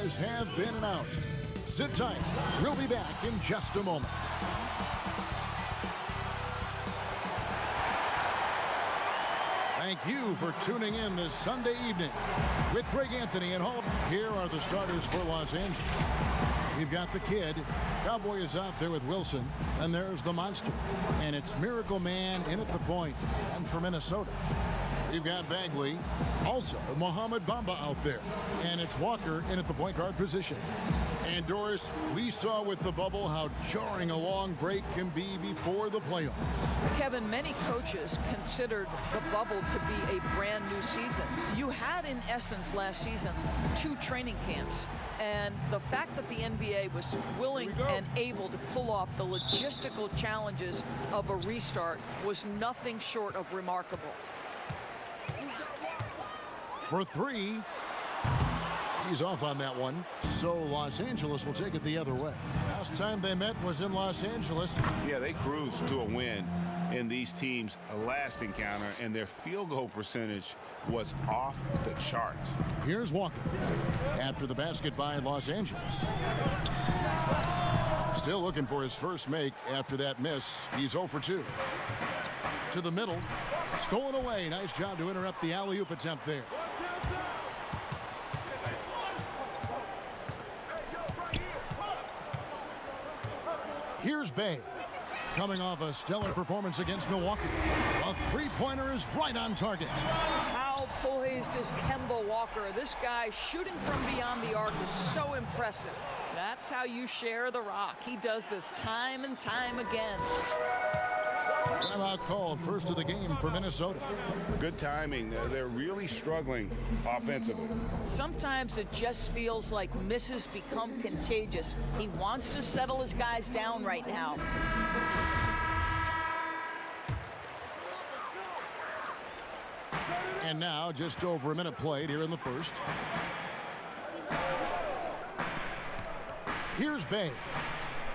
players have been announced. Sit tight. We'll be back in just a moment. Thank you for tuning in this Sunday evening. With Greg Anthony at home, here are the starters for Los Angeles. We've got the kid. Cowboy is out there with Wilson. And there's the monster. And it's Miracle Man in at the point. And for Minnesota, we've got Bagley. Also, Mohamed Bamba out there. And it's Walker in at the point guard position. And Doris, we saw with the bubble how jarring a long break can be before the playoffs. Kevin, many coaches considered the bubble to be a brand new season. You had, in essence, last season, 2 training camps. And the fact that the NBA was willing and able to pull off the logistical challenges of a restart was nothing short of remarkable. For 3. He's off on that one. So Los Angeles will take it the other way. Last time they met was in Los Angeles. Yeah, they cruised to a win in these teams' last encounter, and their field goal percentage was off the charts. Here's Walker after the basket by Los Angeles. Still looking for his first make after that miss. He's 0 for 2. To the middle. Stolen away. Nice job to interrupt the alley-oop attempt there. Here's Bay. Coming off a stellar performance against Milwaukee. A three-pointer is right on target. How poised is Kemba Walker? This guy shooting from beyond the arc is so impressive. That's how you share the rock. He does this time and time again. Timeout called, first of the game for Minnesota. Good timing. They're really struggling offensively. Sometimes it just feels like misses become contagious. He wants to settle his guys down right now. And now, just over a minute played here in the first. Here's Bay.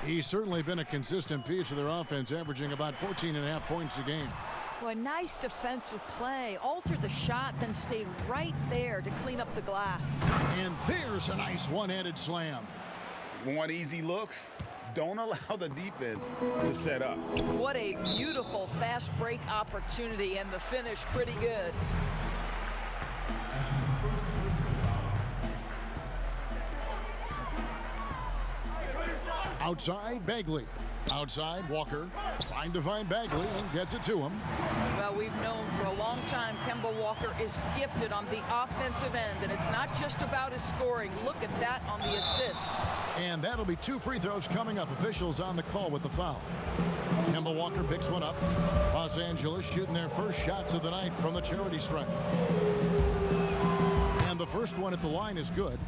He's certainly been a consistent piece of their offense, averaging about 14.5 points a game. Well, a nice defensive play. Altered the shot, then stayed right there to clean up the glass. And there's a nice one-handed slam. Want easy looks? Don't allow the defense to set up. What a beautiful fast break opportunity, and the finish pretty good. Outside, Bagley. Outside, Walker. Trying to find Bagley and gets it to him. Well, we've known for a long time Kemba Walker is gifted on the offensive end, and it's not just about his scoring. Look at that on the assist. And that'll be 2 free throws coming up. Officials on the call with the foul. Kemba Walker picks one up. Los Angeles shooting their first shots of the night from the charity stripe. And the first one at the line is good.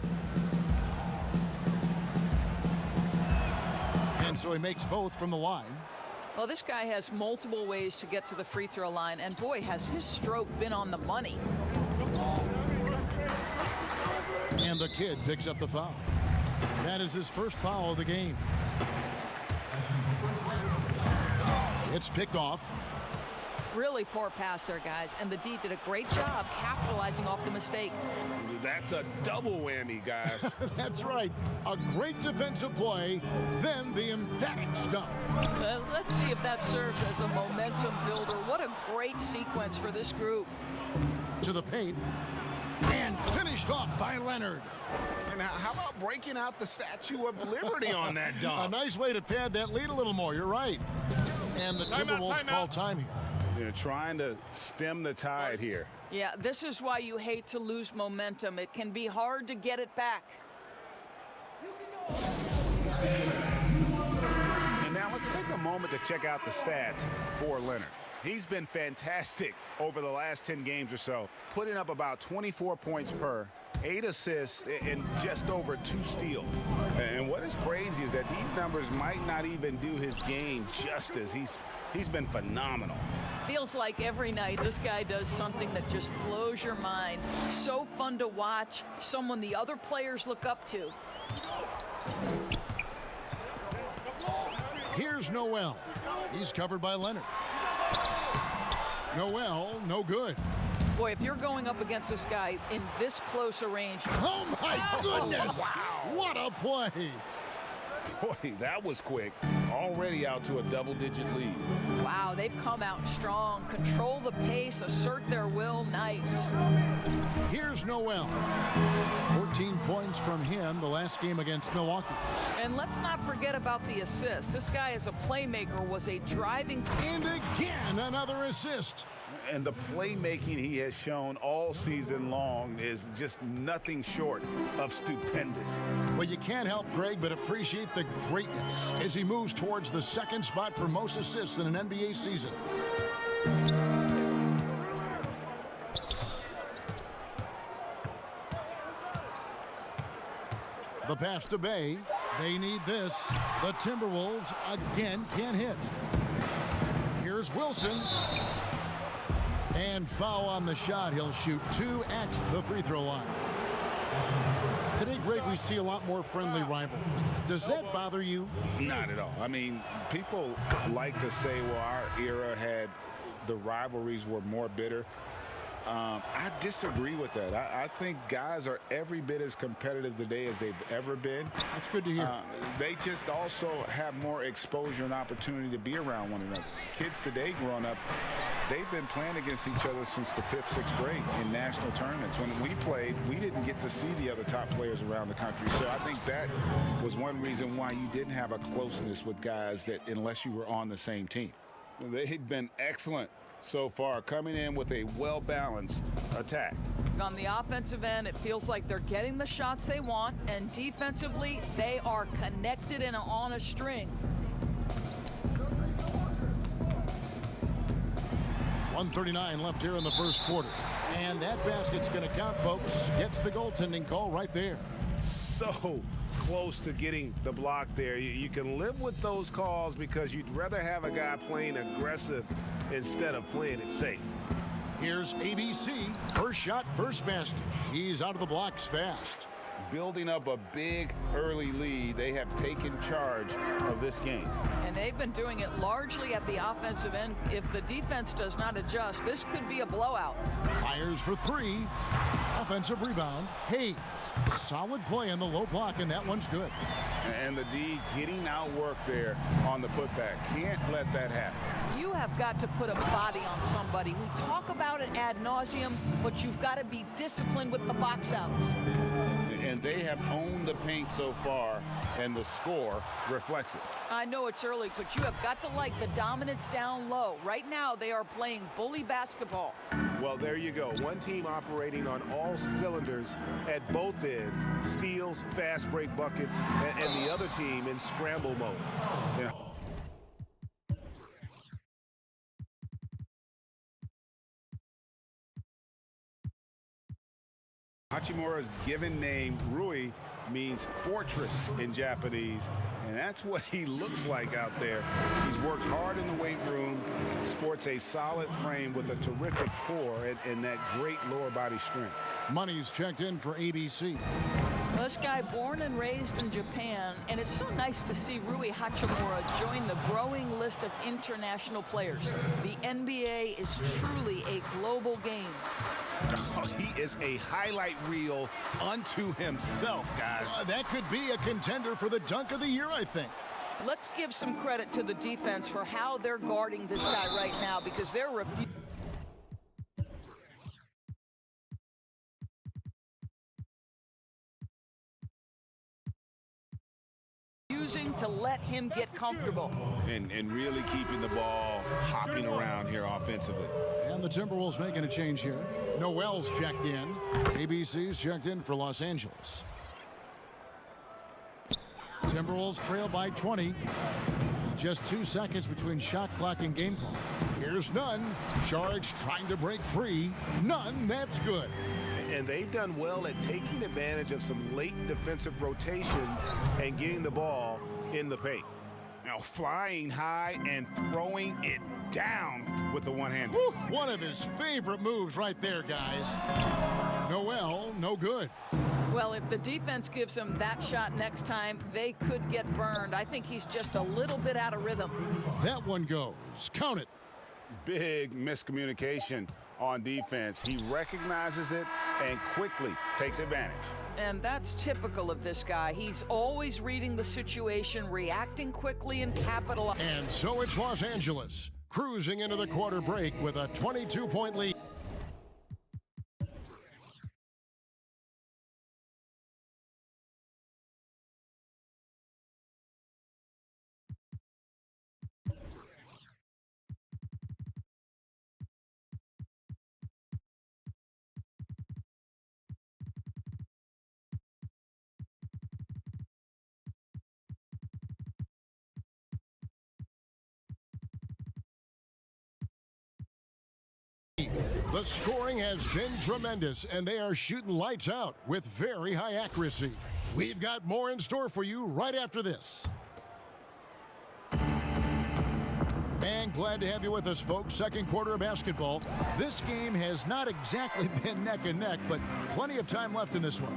And so he makes both from the line. Well, this guy has multiple ways to get to the free throw line, and boy, has his stroke been on the money. And the kid picks up the foul. That is his first foul of the game. It's picked off. Really poor pass there, guys, and the D did a great job capitalizing off the mistake. That's a double whammy, guys. That's right. A great defensive play, then the emphatic stuff. Let's see if that serves as a momentum builder. What a great sequence for this group. To the paint, and finished off by Leonard. And how about breaking out the Statue of Liberty on that dunk? A nice way to pad that lead a little more. You're right. And the Timberwolves call time here. They're trying to stem the tide here. Yeah, this is why you hate to lose momentum. It can be hard to get it back. And now let's take a moment to check out the stats for Leonard. He's been fantastic over the last 10 games or so, putting up about 24 points per, 8 assists, and just over 2 steals. And what is crazy is that these numbers might not even do his game justice. He's been phenomenal. Feels like every night this guy does something that just blows your mind. So fun to watch, someone the other players look up to. Here's Noel. He's covered by Leonard. Noel, no good. Boy, if you're going up against this guy in this close a range. Oh, my goodness. Wow. What a play. Boy, that was quick. Already out to a double-digit lead. Wow, they've come out strong. Control the pace, assert their will. Nice. Here's Noel. 14 points from him the last game against Milwaukee. And let's not forget about the assist. This guy as a playmaker was a driving. And again, another assist. And the playmaking he has shown all season long is just nothing short of stupendous. Well, you can't help Greg but appreciate the greatness as he moves towards the second spot for most assists in an NBA season. The pass to Bay. They need this. The Timberwolves again can't hit. Here's Wilson. And foul on the shot. He'll shoot 2 at the free throw line. Today, Greg, we see a lot more friendly rivalries. Does that bother you? Not at all. I mean, people like to say, well, our era had the rivalries were more bitter. I disagree with that. I think guys are every bit as competitive today as they've ever been. That's good to hear. They just also have more exposure and opportunity to be around one another. Kids today growing up, they've been playing against each other since the 5th, 6th grade in national tournaments. When we played, we didn't get to see the other top players around the country. So I think that was one reason why you didn't have a closeness with guys that unless you were on the same team. They've been excellent so far, coming in with a well-balanced attack. On the offensive end, it feels like they're getting the shots they want, and defensively, they are connected and on a string. 1:39 left here in the first quarter. And that basket's going to count, folks. Gets the goaltending call right there. So close to getting the block there. You can live with those calls because you'd rather have a guy playing aggressive instead of playing it safe. Here's ABC. First shot, first basket. He's out of the blocks fast. Building up a big early lead, they have taken charge of this game. And they've been doing it largely at the offensive end. If the defense does not adjust, this could be a blowout. Fires for 3. Offensive rebound. Hayes. Solid play in the low block, and that one's good. And the D getting outworked there on the putback. Can't let that happen. You have got to put a body on somebody. We talk about it ad nauseum, but you've got to be disciplined with the box outs. And they have owned the paint so far, and the score reflects it. I know it's early, but you have got to like the dominance down low. Right now, they are playing bully basketball. Well, there you go. One team operating on all cylinders at both ends. Steals, fast break buckets, and the other team in scramble mode. Yeah. Hachimura's given name, Rui, means fortress in Japanese, and that's what he looks like out there. He's worked hard in the weight room, sports a solid frame with a terrific core and that great lower body strength. Money's checked in for ABC. This guy born and raised in Japan, and it's so nice to see Rui Hachimura join the growing list of international players. The NBA is truly a global game. Oh, he is a highlight reel unto himself, guys. That could be a contender for the dunk of the year, I think. Let's give some credit to the defense for how they're guarding this guy right now, because they're refusing to let him get comfortable. And really keeping the ball hopping around here offensively. And the Timberwolves making a change here. Noel's checked in. ABC's checked in for Los Angeles. Timberwolves trail by 20. Just 2 seconds between shot clock and game clock. Here's Nunn. Charge trying to break free. Nunn, that's good. And they've done well at taking advantage of some late defensive rotations and getting the ball in the paint. Now flying high and throwing it down with the one-hand. One of his favorite moves right there, guys. Noel, no good. Well, if the defense gives him that shot next time, they could get burned. I think he's just a little bit out of rhythm. That one goes. Count it. Big miscommunication on defense. He recognizes it and quickly takes advantage. And that's typical of this guy. He's always reading the situation, reacting quickly, and capitalizing. And so it's Los Angeles, cruising into the quarter break with a 22-point lead. The scoring has been tremendous, and they are shooting lights out with very high accuracy. We've got more in store for you right after this. And glad to have you with us, folks. Second quarter of basketball. This game has not exactly been neck and neck, but plenty of time left in this one.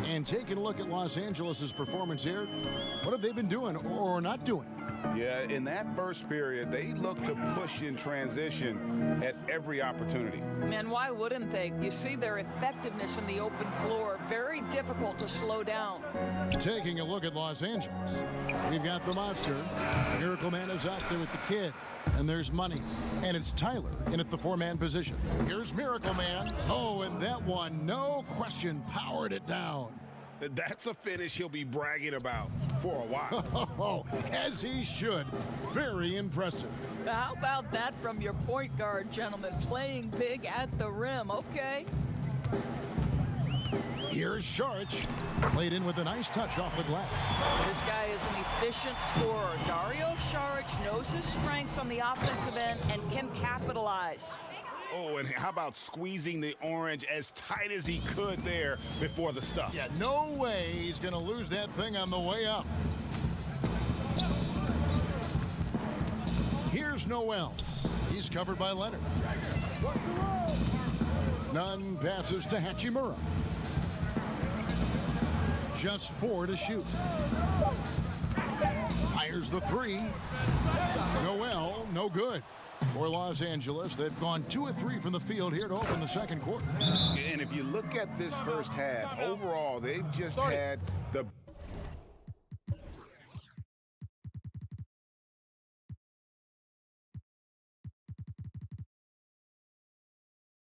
And taking a look at Los Angeles' performance here, what have they been doing or not doing? Yeah, in that first period, they looked to push in transition at every opportunity. And why wouldn't they? You see their effectiveness in the open floor. Very difficult to slow down. Taking a look at Los Angeles, we've got the monster. Miracle Man is out there with the kid. And there's money. And it's Tyler in at the four-man position. Here's Miracle Man. Oh, and that one, no question, powered it down. That's a finish he'll be bragging about for a while. Oh, as he should. Very impressive. How about that from your point guard, gentlemen? Playing big at the rim, okay? Here's Saric. Played in with a nice touch off the glass. This guy is an efficient scorer. Dario Saric knows his strengths on the offensive end and can capitalize. Oh, and how about squeezing the orange as tight as he could there before the stuff? Yeah, no way he's going to lose that thing on the way up. Here's Noel. He's covered by Leonard. None passes to Hachimura. Just 4 to shoot. Fires the 3. Noel, no good. For Los Angeles, they've gone 2 of 3 from the field here to open the second quarter. And if you look at this first half, overall, they've just had the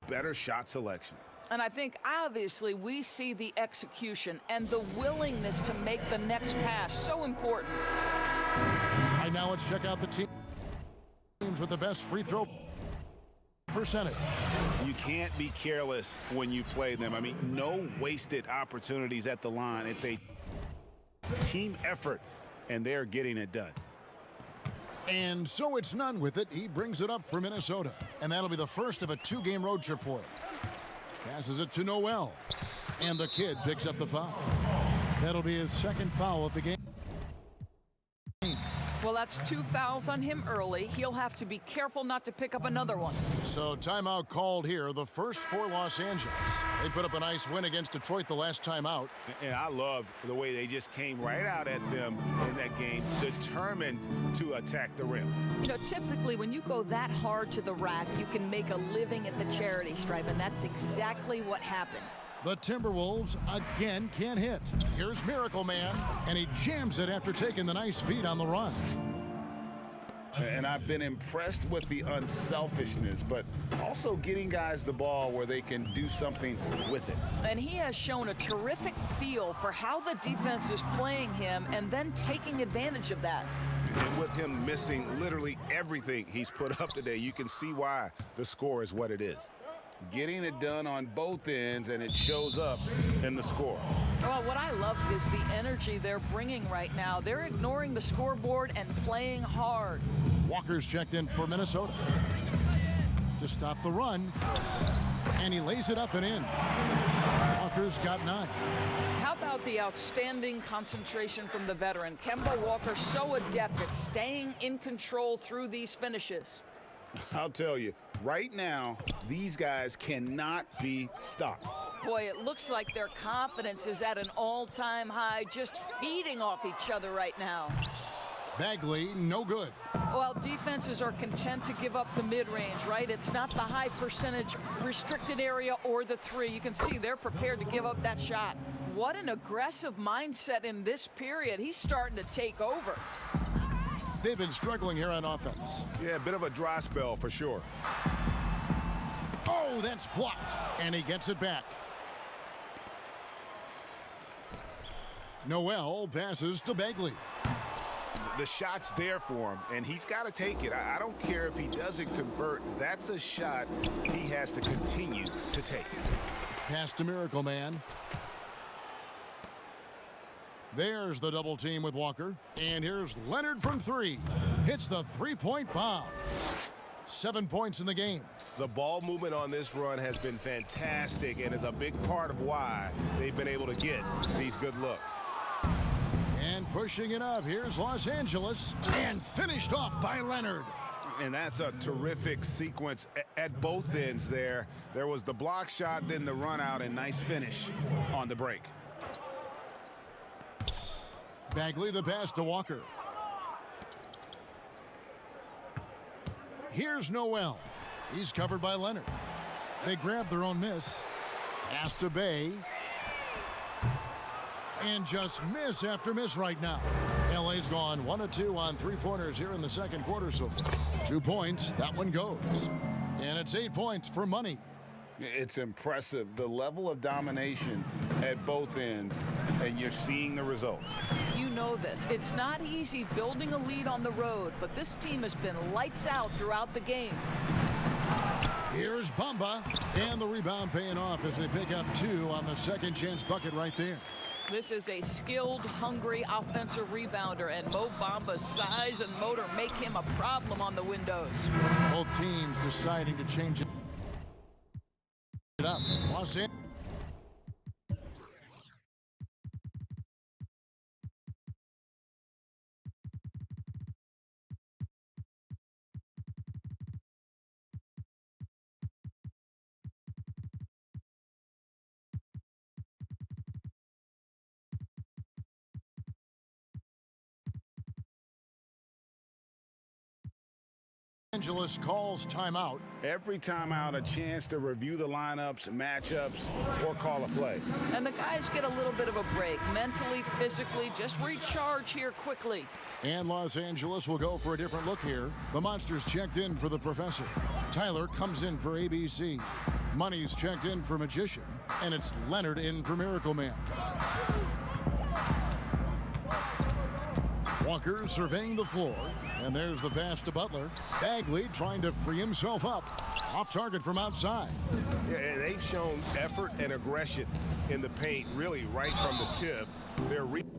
better shot selection. And I think, obviously, we see the execution and the willingness to make the next pass so important. All right, now let's check out the teams with the best free throw percentage. You can't be careless when you play them. I mean, no wasted opportunities at the line. It's a team effort, and they're getting it done. And so it's none with it. He brings it up for Minnesota. And that'll be the first of a 2-game road trip for him. Passes it to Noel. And the kid picks up the foul. That'll be his second foul of the game. Well, that's 2 fouls on him early. He'll have to be careful not to pick up another one. So timeout called here, the first for Los Angeles. They put up a nice win against Detroit the last time out. And I love the way they just came right out at them in that game, determined to attack the rim. You know, typically when you go that hard to the rack, you can make a living at the charity stripe, and that's exactly what happened. The Timberwolves again can't hit. Here's Miracle Man, and he jams it after taking the nice feed on the run. And I've been impressed with the unselfishness, but also getting guys the ball where they can do something with it. And he has shown a terrific feel for how the defense is playing him and then taking advantage of that. And with him missing literally everything he's put up today, you can see why the score is what it is. Getting it done on both ends, and it shows up in the score. Well, what I love is the energy they're bringing right now. They're ignoring the scoreboard and playing hard. Walker's checked in for Minnesota to stop the run, and he lays it up and in. Walker's got 9. How about the outstanding concentration from the veteran? Kemba Walker, so adept at staying in control through these finishes. I'll tell you, right now, these guys cannot be stopped. Boy, it looks like their confidence is at an all-time high, just feeding off each other right now. Bagley, no good. Well, defenses are content to give up the mid-range, right? It's not the high percentage restricted area or the three. You can see they're prepared to give up that shot. What an aggressive mindset in this period. He's starting to take over. They've been struggling here on offense. Yeah, a bit of a dry spell for sure. Oh, that's blocked. And he gets it back. Noel passes to Bagley. The shot's there for him, and he's got to take it. I don't care if he doesn't convert. That's a shot he has to continue to take. Pass to Miracle Man. There's the double team with Walker. And here's Leonard from three. Hits the three-point bomb. 7 points in the game. The ball movement on this run has been fantastic and is a big part of why they've been able to get these good looks. And pushing it up, here's Los Angeles. And finished off by Leonard. And that's a terrific sequence at both ends there. There was the block shot, then the run out, and nice finish on the break. Bagley the pass to Walker. Here's Noel. He's covered by Leonard. They grab their own miss. Pass to Bay. And just miss after miss right now. LA's gone 1 of 2 on three-pointers here in the second quarter so far. 2 points, that one goes. And it's 8 points for Money. It's impressive, the level of domination at both ends, and you're seeing the results. You know this. It's not easy building a lead on the road, but this team has been lights out throughout the game. Here's Bamba, and the rebound paying off as they pick up 2 on the second chance bucket right there. This is a skilled, hungry offensive rebounder, and Mo Bamba's size and motor make him a problem on the windows. Both teams deciding to change it up. Los Angeles. Angeles calls timeout. Every timeout, a chance to review the lineups, matchups, or call a play. And the guys get a little bit of a break, mentally, physically, just recharge here quickly. And Los Angeles will go for a different look here. The Monsters checked in for the Professor. Tyler comes in for ABC. Money's checked in for Magician. And it's Leonard in for Miracle Man. Walker surveying the floor. And there's the pass to Butler. Bagley trying to free himself up. Off target from outside. Yeah, they've shown effort and aggression in the paint, really right from the tip. They're rebounding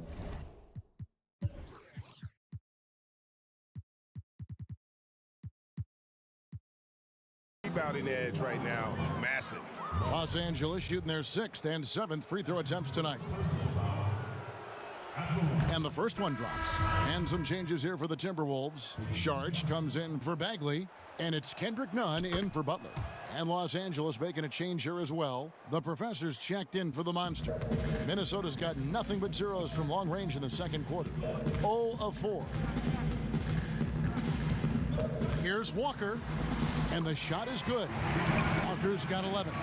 edge right now, massive. Los Angeles shooting their 6th and 7th free throw attempts tonight. And the first one drops. And some changes here for the Timberwolves. Sharge comes in for Bagley. And it's Kendrick Nunn in for Butler. And Los Angeles making a change here as well. The Professor's checked in for the Monster. Minnesota's got nothing but zeros from long range in the second quarter. 0 of 4. Here's Walker. And the shot is good. Walker's got 11.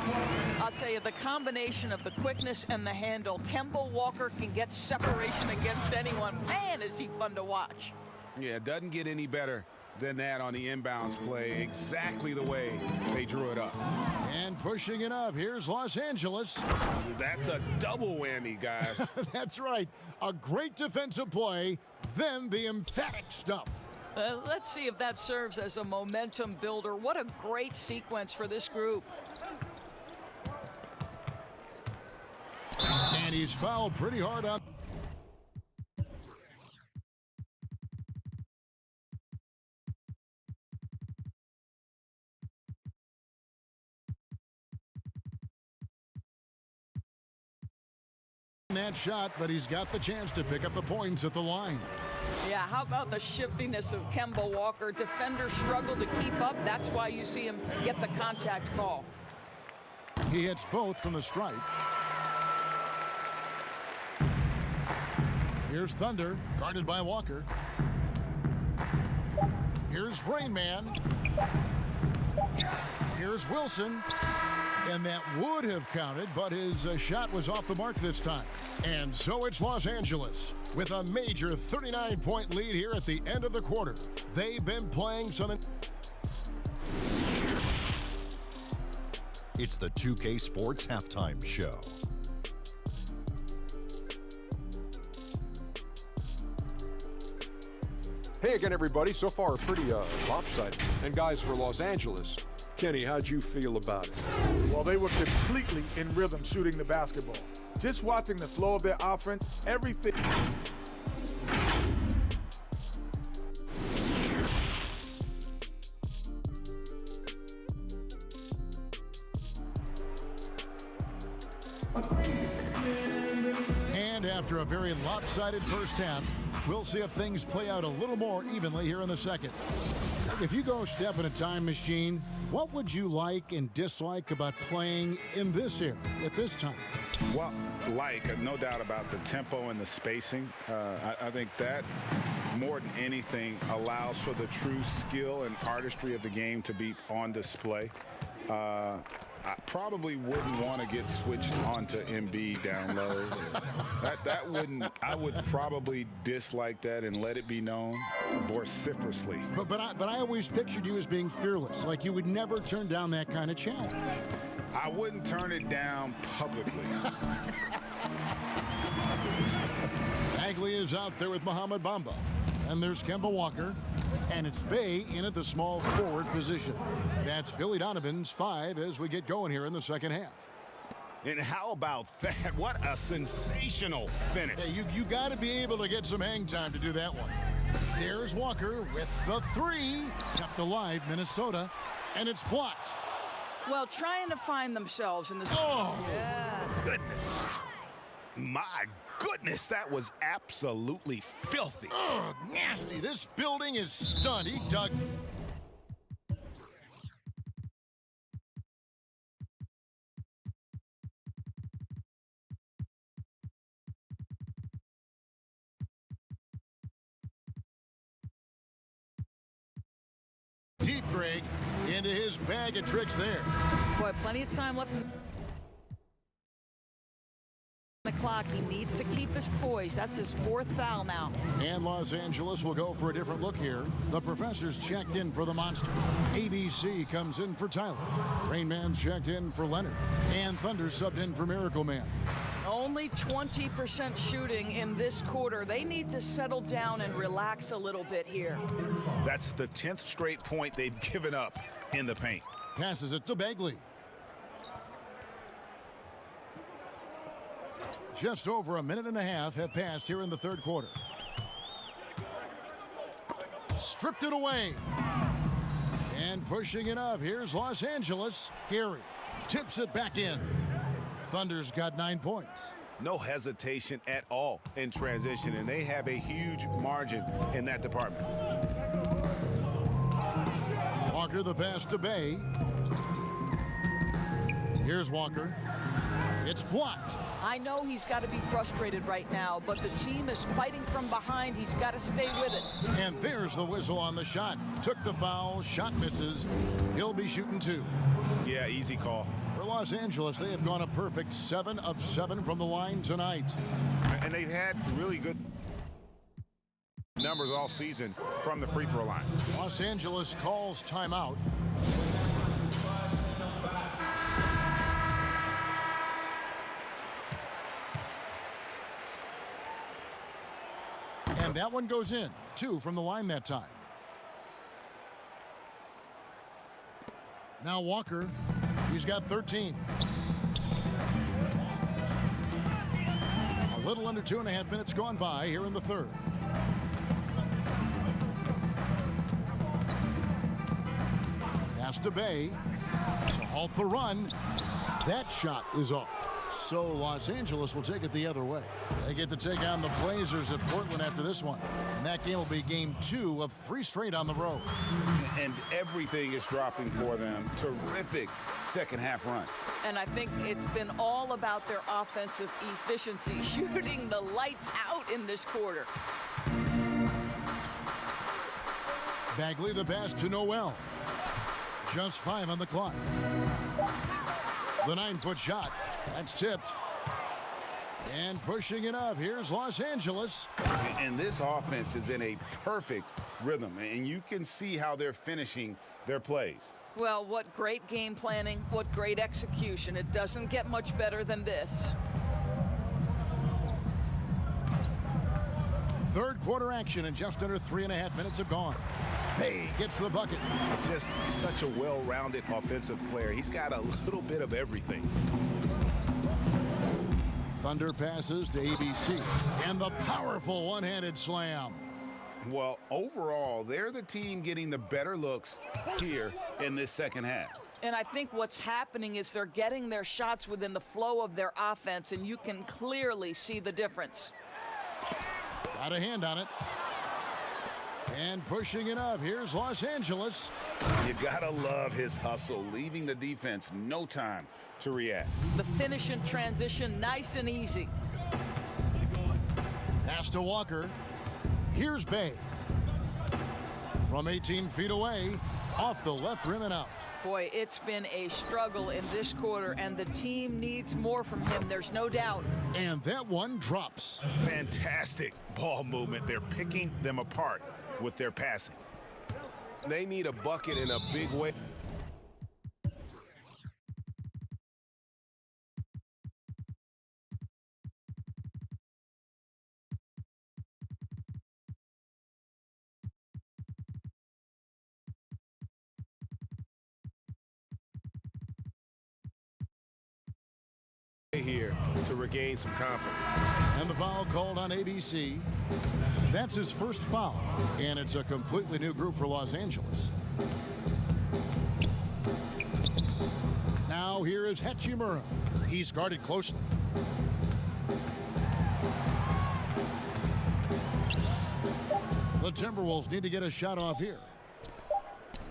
I'll tell you, the combination of the quickness and the handle, Kemba Walker can get separation against anyone. Man, is he fun to watch. Yeah, it doesn't get any better than that on the inbounds play. Exactly the way they drew it up. And pushing it up, here's Los Angeles. That's a double whammy, guys. That's right. A great defensive play, then the emphatic stuff. Let's see if that serves as a momentum builder. What a great sequence for this group. And he's fouled pretty hard on. That shot, but he's got the chance to pick up the points at the line. Yeah, how about the shiftiness of Kemba Walker? Defenders struggle to keep up. That's why you see him get the contact call. He hits both from the stripe. Here's Thunder, guarded by Walker. Here's Rain Man. Here's Wilson. And that would have counted, but his shot was off the mark this time. And so it's Los Angeles with a major 39-point lead here at the end of the quarter. They've been playing some... It's the 2K Sports Halftime Show. Hey again, everybody. So far, pretty lopsided. And guys, for Los Angeles, Kenny, how'd you feel about it? Well, they were completely in rhythm shooting the basketball. Just watching the flow of their offense, everything. And after a very lopsided first half, we'll see if things play out a little more evenly here in the second. If you go step in a time machine, what would you like and dislike about playing in this era at this time? Well, no doubt about the tempo and the spacing. I think that, more than anything, allows for the true skill and artistry of the game to be on display. I probably wouldn't want to get switched onto MB down low. I would probably dislike that and let it be known vociferously. But I always pictured you as being fearless, like you would never turn down that kind of challenge. I wouldn't turn it down publicly. Bagley is out there with Mohamed Bamba. And there's Kemba Walker. And it's Bay in at the small forward position. That's Billy Donovan's 5 as we get going here in the second half. And how about that? What a sensational finish. Hey, you got to be able to get some hang time to do that one. There's Walker with the 3. Kept alive, Minnesota. And it's blocked. Well, trying to find themselves in this. Oh! Yes. Goodness. My goodness, that was absolutely filthy. Oh, nasty. This building is stunned. He dug. Deep, Greg, into his bag of tricks there. Boy, plenty of time left in the clock. He needs to keep his poise. That's his 4th foul now. And Los Angeles will go for a different look here. The professor's checked in for the monster. ABC comes in for Tyler. Rain Man's checked in for Leonard. And Thunder subbed in for Miracle Man. Only 20% shooting in this quarter. They need to settle down and relax a little bit here. That's the 10th straight point they've given up in the paint. Passes it to Bagley. Just over a minute and a half have passed here in the third quarter. Stripped it away. And pushing it up. Here's Los Angeles. Gary tips it back in. Thunder's got 9 points. No hesitation at all in transition, and they have a huge margin in that department. Walker the pass to Bay. Here's Walker. It's blocked. I know he's got to be frustrated right now, but the team is fighting from behind. He's got to stay with it. And there's the whistle on the shot. Took the foul. Shot misses. He'll be shooting 2. Yeah, easy call. For Los Angeles, they have gone a perfect 7 of 7 from the line tonight. And they've had really good numbers all season from the free throw line. Los Angeles calls timeout. And that one goes in. 2 from the line that time. Now Walker, he's got 13. A little under 2.5 minutes gone by here in the third. Pass to Bay to halt the run. That shot is off. So Los Angeles will take it the other way. They get to take on the Blazers at Portland after this one. And that game will be game 2 of 3 straight on the road. And everything is dropping for them. Terrific second half run. And I think it's been all about their offensive efficiency, shooting the lights out in this quarter. Bagley the pass to Noel. Just 5 on the clock. The 9-foot shot. That's tipped. And pushing it up, here's Los Angeles. And this offense is in a perfect rhythm, and you can see how they're finishing their plays. Well, what great game planning, what great execution. It doesn't get much better than this. Third quarter action, and just under 3.5 minutes have gone. Hey, gets the bucket. Just such a well-rounded offensive player. He's got a little bit of everything. Thunder passes to ABC, and the powerful one-handed slam. Well, overall, they're the team getting the better looks here in this second half. And I think what's happening is they're getting their shots within the flow of their offense, and you can clearly see the difference. Got a hand on it. And pushing it up, here's Los Angeles. You gotta love his hustle, leaving the defense no time to react. The finish in transition, nice and easy. Pass to Walker. Here's Bay. From 18 feet away, off the left rim and out. Boy, it's been a struggle in this quarter, and the team needs more from him, there's no doubt. And that one drops. Fantastic ball movement. They're picking them apart with their passing. They need a bucket in a big way. Here to regain some confidence. And the foul called on ABC. That's his first foul, and it's a completely new group for Los Angeles. Now here is Hachimura. He's guarded closely. The Timberwolves need to get a shot off here.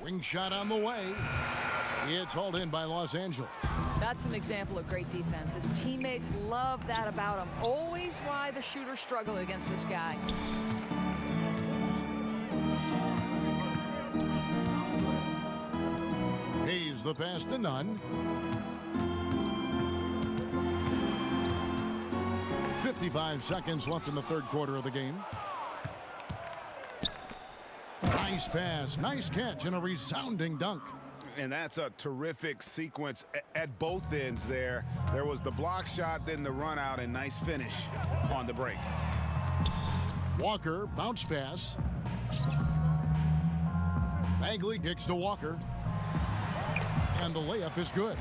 Wing shot on the way. It's hauled in by Los Angeles. That's an example of great defense. His teammates love that about him. Always why the shooters struggle against this guy. Hayes the pass to Nunn. 55 seconds left in the third quarter of the game. Nice pass, nice catch, and a resounding dunk. And that's a terrific sequence at both ends there. There was the block shot, then the run out, and nice finish on the break. Walker, bounce pass. Bagley kicks to Walker. And the layup is good.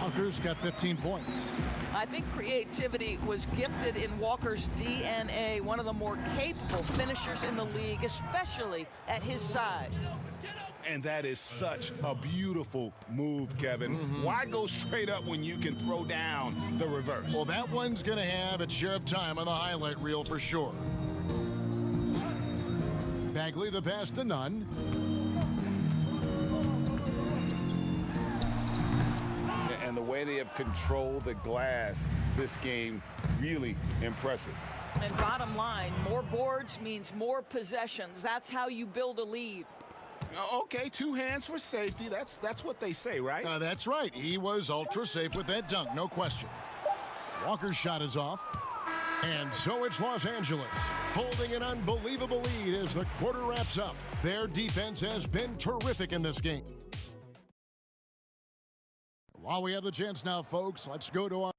Walker's got 15 points. I think creativity was gifted in Walker's DNA, one of the more capable finishers in the league, especially at his size. And that is such a beautiful move, Kevin. Why go straight up when you can throw down the reverse? Well, that one's going to have its share of time on the highlight reel for sure. Bagley the pass to Nunn. And the way they have controlled the glass this game, really impressive. And bottom line, more boards means more possessions. That's how you build a lead. Okay, 2 hands for safety. That's what they say, right? That's right. He was ultra safe with that dunk, no question. Walker's shot is off. And so it's Los Angeles holding an unbelievable lead as the quarter wraps up. Their defense has been terrific in this game. While we have the chance now, folks, let's go to our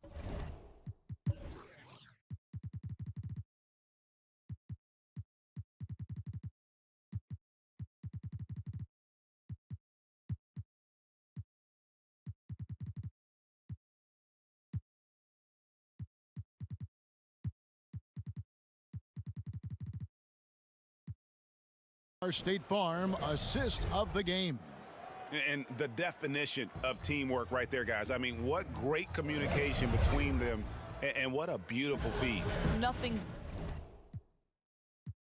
State Farm assist of the game. And the definition of teamwork right there, guys. I mean, what great communication between them, and what a beautiful feed. Nothing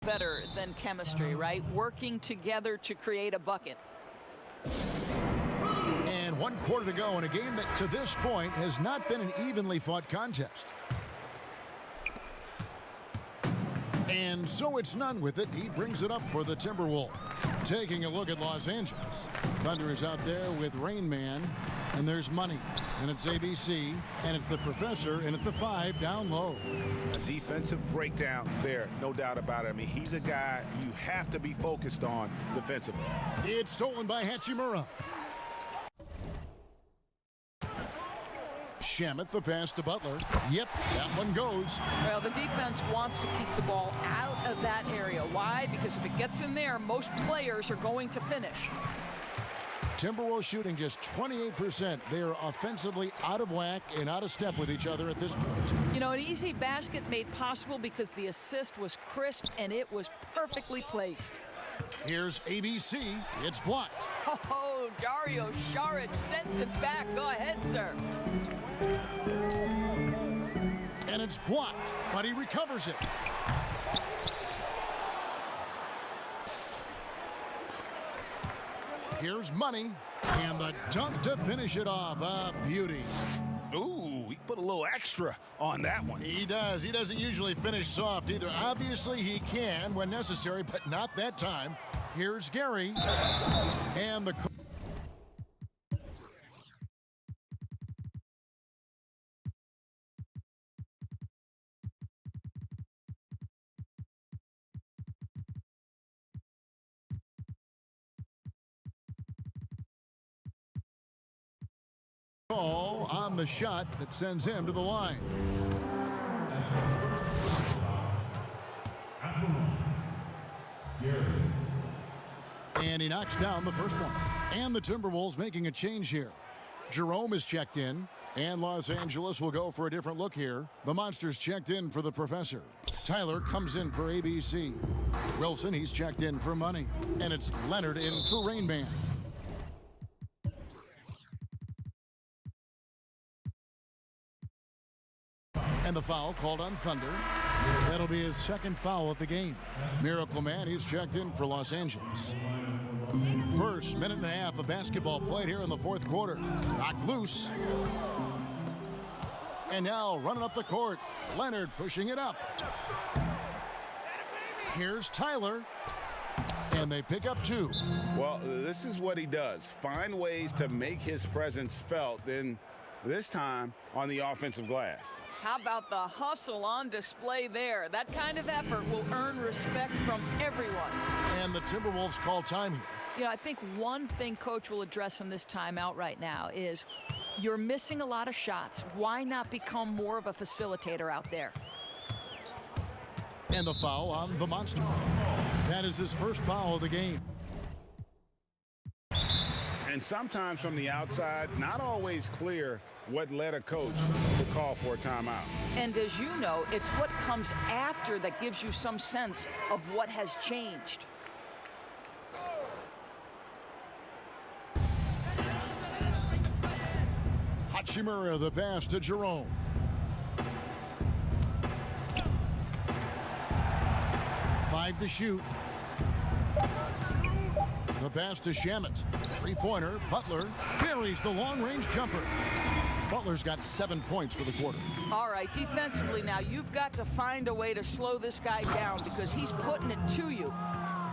better than chemistry, right? Working together to create a bucket. And 1 quarter to go in a game that to this point has not been an evenly fought contest. And so it's none with it. He brings it up for the Timberwolves. Taking a look at Los Angeles. Thunder is out there with Rain Man. And there's money. And it's ABC. And it's the professor. And at the 5 down low. A defensive breakdown there, no doubt about it. I mean, he's a guy you have to be focused on defensively. It's stolen by Hachimura. Shamet, the pass to Butler. Yep, that one goes. Well, the defense wants to keep the ball out of that area. Why? Because if it gets in there, most players are going to finish. Timberwolves shooting just 28%. They are offensively out of whack and out of step with each other at this point. You know, an easy basket made possible because the assist was crisp and it was perfectly placed. Here's ABC. It's blocked. Oh, Dario Saric sends it back. Go ahead, sir. And it's blocked, but he recovers it. Here's money, and the dunk to finish it off. A beauty. Ooh, he put a little extra on that one. He does. He doesn't usually finish soft either. Obviously, he can when necessary, but not that time. Here's Gary, and the... Call on the shot that sends him to the line. And he knocks down the first one. And the Timberwolves making a change here. Jerome is checked in, and Los Angeles will go for a different look here. The Monsters checked in for the professor. Tyler comes in for ABC. Wilson, he's checked in for money. And it's Leonard in for Rain Man. And the foul called on Thunder. That'll be his second foul of the game. Miracle Man, he's checked in for Los Angeles. First minute and a half of basketball played here in the fourth quarter. Knocked loose. And now running up the court. Leonard pushing it up. Here's Tyler. And they pick up 2. Well, this is what he does. Find ways to make his presence felt, then this time on the offensive glass. How about the hustle on display there? That kind of effort will earn respect from everyone. And the Timberwolves call time here. You know, I think one thing Coach will address in this timeout right now is you're missing a lot of shots. Why not become more of a facilitator out there? And the foul on the Monster. That is his first foul of the game. And sometimes from the outside, not always clear what led a coach to call for a timeout. And as you know, it's what comes after that gives you some sense of what has changed. Hachimura, the pass to Jerome. Five to shoot. The pass to Shamet. Three-pointer. Butler buries the long-range jumper. Butler's got 7 points for the quarter. All right, defensively now, you've got to find a way to slow this guy down because he's putting it to you.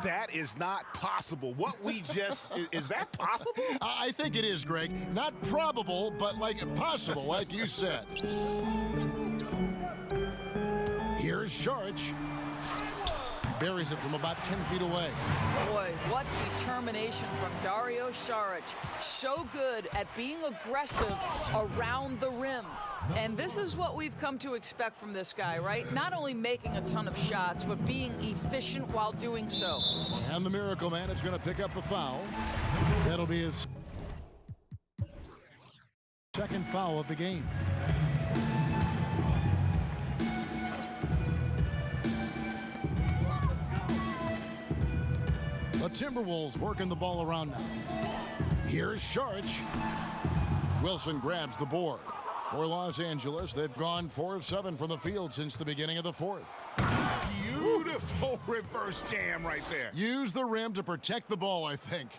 That is not possible. What we just, is that possible? I think it is, Greg. Not probable, but like possible, like you said. Here's Saric. Buries it from about 10 feet away. Boy, what determination from Dario Saric. So good at being aggressive around the rim. And this is what we've come to expect from this guy, right? Not only making a ton of shots, but being efficient while doing so. And the Miracle Man is going to pick up the foul. That'll be his second foul of the game. The Timberwolves working the ball around now. Here's Saric. Wilson grabs the board. For Los Angeles, they've gone 4 of 7 from the field since the beginning of the fourth. Beautiful reverse jam right there. Use the rim to protect the ball, I think.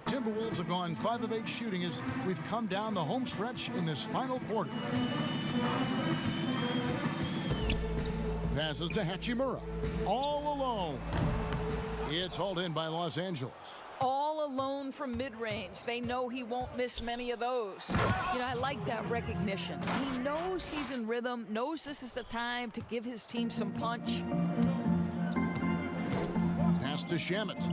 Timberwolves have gone 5 of 8 shooting as we've come down the home stretch in this final quarter. Passes to Hachimura. All alone. It's hauled in by Los Angeles. All alone from mid-range. They know he won't miss many of those. I like that recognition. He knows he's in rhythm, knows this is the time to give his team some punch. Pass to Shamet.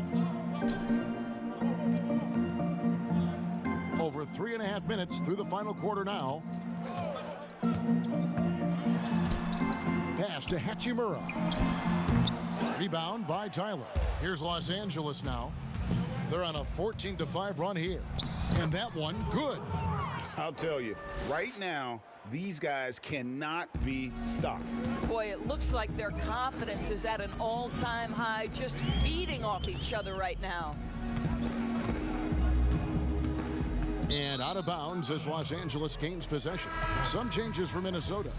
Over 3.5 minutes through the final quarter now. Pass to Hachimura. Rebound by Tyler. Here's Los Angeles now. They're on a 14-5 run here. And that one, good. I'll tell you, right now, these guys cannot be stopped. Boy, it looks like their confidence is at an all-time high, just feeding off each other right now. And out of bounds as Los Angeles gains possession. Some changes for Minnesota.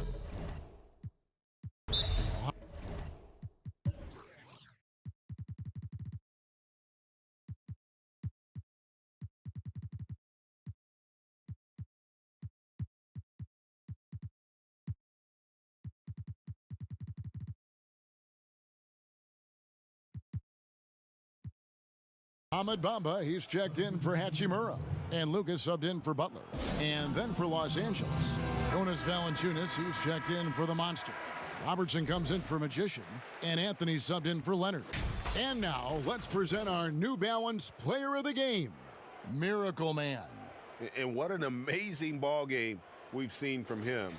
Ahmed Bamba, he's checked in for Hachimura. And Lucas subbed in for Butler. And then for Los Angeles, Jonas Valanciunas, he's checked in for the Monster. Robertson comes in for Magician. And Anthony subbed in for Leonard. And now, let's present our New Balance Player of the Game, Miracle Man. And what an amazing ball game we've seen from him.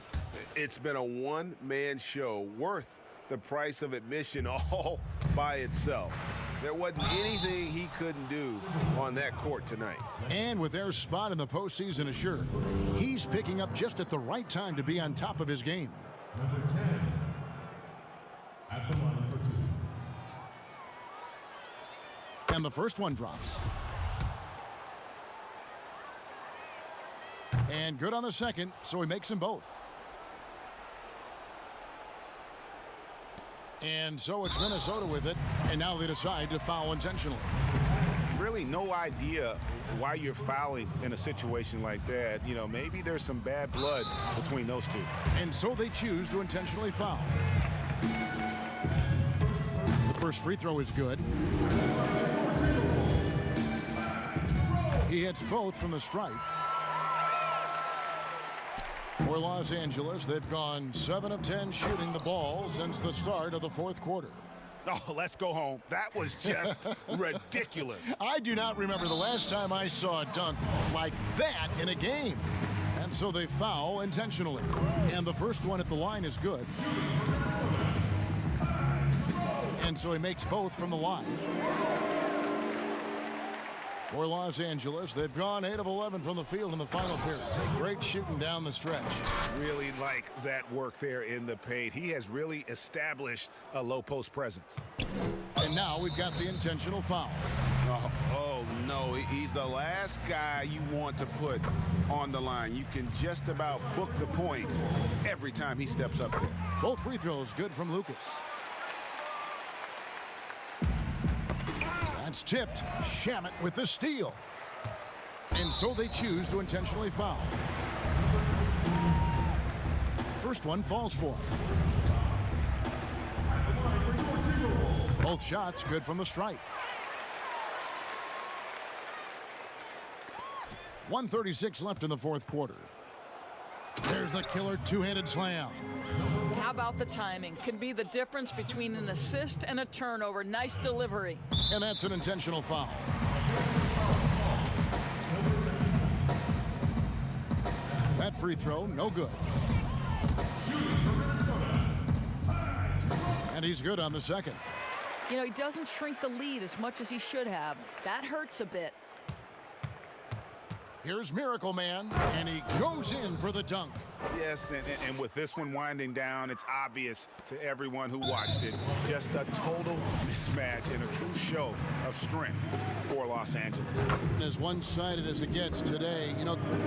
It's been a one-man show worth the price of admission all by itself. There wasn't anything he couldn't do on that court tonight. And with their spot in the postseason assured, he's picking up just at the right time to be on top of his game. Number 10, at the line for 2. And the first one drops. And good on the second, so he makes them both. And so it's Minnesota with it, and now they decide to foul intentionally. Really no idea why you're fouling in a situation like that. Maybe there's some bad blood between those two. And so they choose to intentionally foul. The first free throw is good. He hits both from the stripe. For Los Angeles, they've gone 7 of 10 shooting the ball since the start of the fourth quarter. Oh, let's go home. That was just ridiculous. I do not remember the last time I saw a dunk like that in a game. And so they foul intentionally. And the first one at the line is good. And so he makes both from the line. For Los Angeles, they've gone 8 of 11 from the field in the final period. Great shooting down the stretch. Really like that work there in the paint. He has really established a low post presence. And now we've got the intentional foul. Oh, no, he's the last guy you want to put on the line. You can just about book the points every time he steps up there. Both free throws good from Lucas. That's tipped. Shamet with the steal. And so they choose to intentionally foul. First one falls for him. Both shots good from the stripe. 1:36 left in the fourth quarter. There's the killer two-handed slam. How about the timing? Can be the difference between an assist and a turnover. Nice delivery. And that's an intentional foul. That free throw, no good. And he's good on the second. He doesn't shrink the lead as much as he should have. That hurts a bit. Here's Miracle Man, and he goes in for the dunk. Yes, and with this one winding down, it's obvious to everyone who watched it. Just a total mismatch and a true show of strength for Los Angeles. As one-sided as it gets today,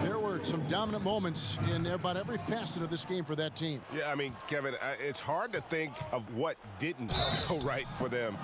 there were some dominant moments in about every facet of this game for that team. Yeah, I mean, Kevin, it's hard to think of what didn't go right for them.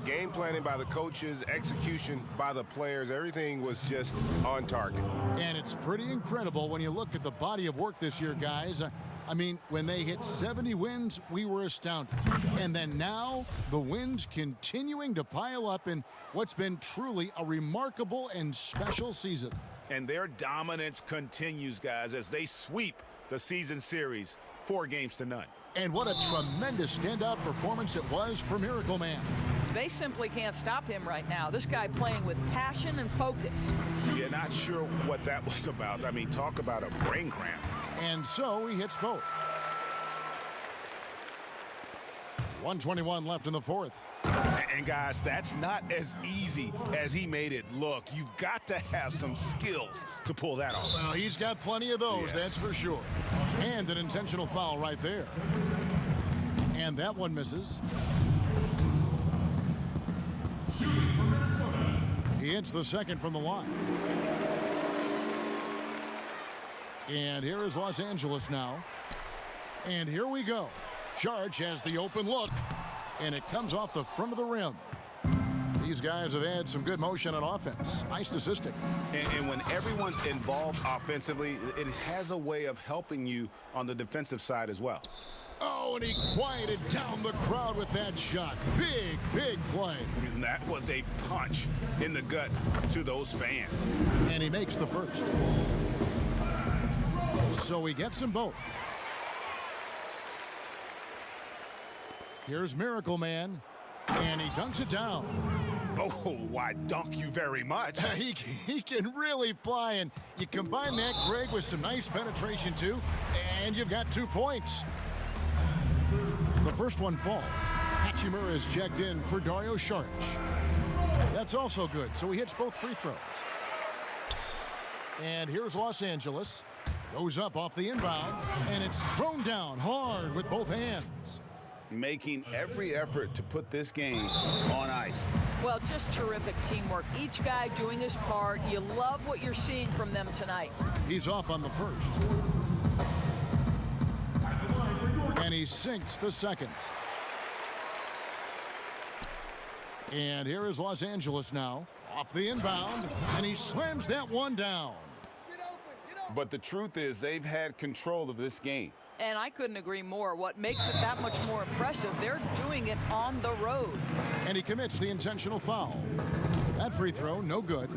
Game planning by the coaches, execution by the players, everything was just on target. And it's pretty incredible when you look at the body of work this year, guys. I mean, when they hit 70 wins, we were astounded. And then now, the wins continuing to pile up in what's been truly a remarkable and special season. And their dominance continues, guys, as they sweep the season series 4-0. And what a tremendous standout performance it was for Miracle Man. They simply can't stop him right now. This guy playing with passion and focus. You're not sure what that was about. I mean, talk about a brain cramp. And so he hits both. 1:21 left in the fourth. And guys, that's not as easy as he made it look. You've got to have some skills to pull that off. Well, he's got plenty of those, that's for sure. And an intentional foul right there. And that one misses. He hits the second from the line. And here is Los Angeles now. And here we go. Charge has the open look. And it comes off the front of the rim. These guys have had some good motion on offense. Nice statistic. And when everyone's involved offensively, it has a way of helping you on the defensive side as well. Oh, and he quieted down the crowd with that shot. Big, big play. And that was a punch in the gut to those fans. And he makes the first. So he gets them both. Here's Miracle Man, and he dunks it down. Oh, why dunk you very much. He can really fly, and you combine that, Greg, with some nice penetration, too, and you've got 2 points. The first one falls. Hachimura is checked in for Dario Saric. That's also good, so he hits both free throws. And here's Los Angeles. Goes up off the inbound, and it's thrown down hard with both hands. Making every effort to put this game on ice. Well, just terrific teamwork. Each guy doing his part. You love what you're seeing from them tonight. He's off on the first. And he sinks the second. And here is Los Angeles now. Off the inbound, and he slams that one down. But the truth is, they've had control of this game. And I couldn't agree more. What makes it that much more impressive, they're doing it on the road. And he commits the intentional foul. That free throw, no good.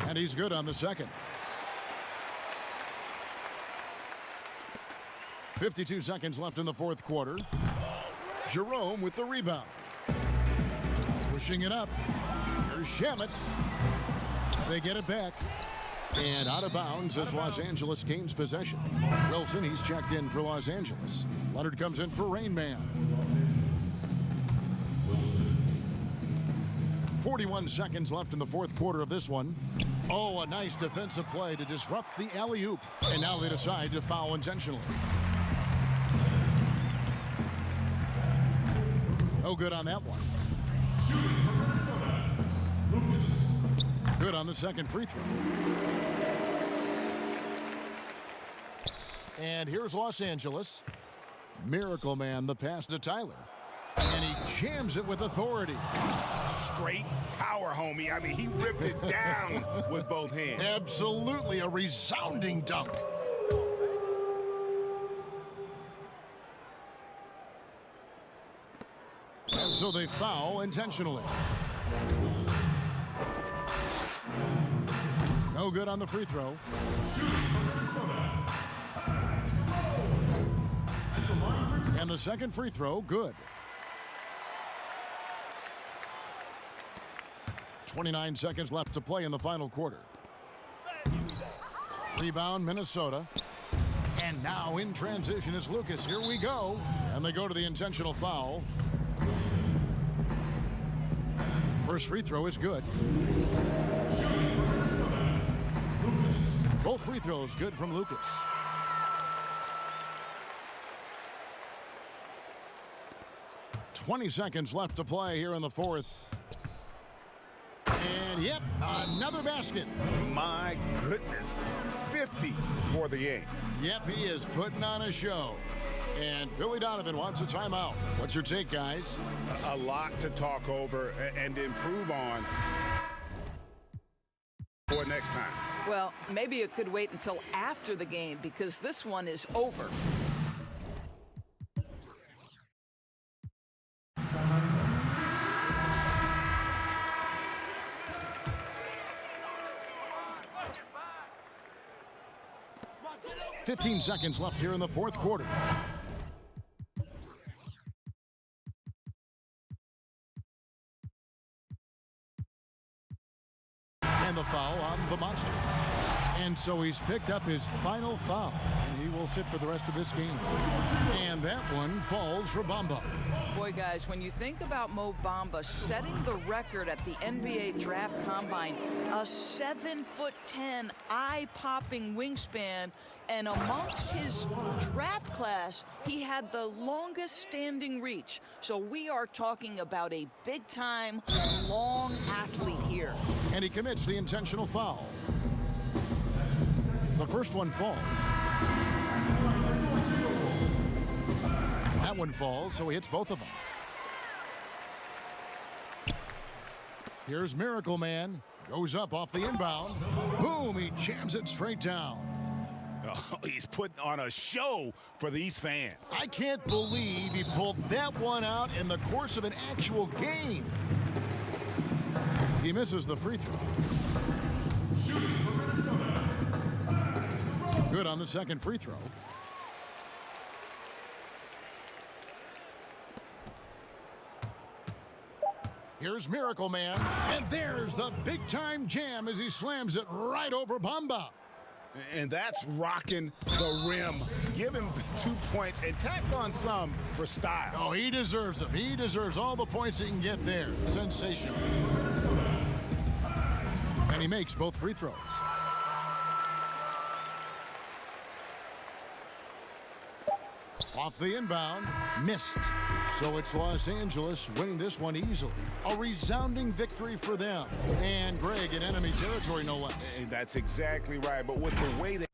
And he's good on the second. 52 seconds left in the fourth quarter. Jerome with the rebound. Pushing it up. Here's Shamet. They get it back. And out of bounds as Los Angeles gains possession. Wilson, he's checked in for Los Angeles. Leonard comes in for Rain Man. 41 seconds left in the fourth quarter of this one. Oh, a nice defensive play to disrupt the alley-oop. And now they decide to foul intentionally. No good on that one. Good on the second free throw. And here's Los Angeles. Miracle Man, the pass to Tyler. And he jams it with authority. Straight power, homie. I mean, he ripped it down with both hands. Absolutely a resounding dunk. And so they foul intentionally. No good on the free throw. And the second free throw, good. 29 seconds left to play in the final quarter. Rebound, Minnesota. And now in transition, it's Lucas. Here we go. And they go to the intentional foul. First free throw is good. Both free throws good from Lucas. "20 seconds left to play here in the fourth. And yep, another basket. My goodness. 50 for the game. Yep, he is putting on a show. And Billy Donovan wants a timeout. What's your take, guys? A lot to talk over and improve on for next time. Well, maybe it could wait until after the game because this one is over. "15 seconds left here in the fourth quarter. And the foul on the monster. And so he's picked up his final foul. And he will sit for the rest of this game. And that one falls for Bamba. Boy, guys, when you think about Mo Bamba setting the record at the NBA Draft Combine, a 7'10", eye-popping wingspan, and amongst his draft class, he had the longest standing reach. So we are talking about a big-time, long athlete here. And he commits the intentional foul. The first one falls. That one falls, so he hits both of them. Here's Miracle Man. Goes up off the inbound. Boom, he jams it straight down. Oh, he's putting on a show for these fans. I can't believe he pulled that one out in the course of an actual game. He misses the free throw. Good on the second free throw. Here's Miracle Man, and there's the big-time jam as he slams it right over Bamba. And that's rocking the rim. Give him 2 points and tack on some for style. Oh, he deserves them. He deserves all the points he can get there. Sensational. And he makes both free throws. Off the inbound, missed. So it's Los Angeles winning this one easily. A resounding victory for them. And Greg in enemy territory, no less. And that's exactly right. But with the way that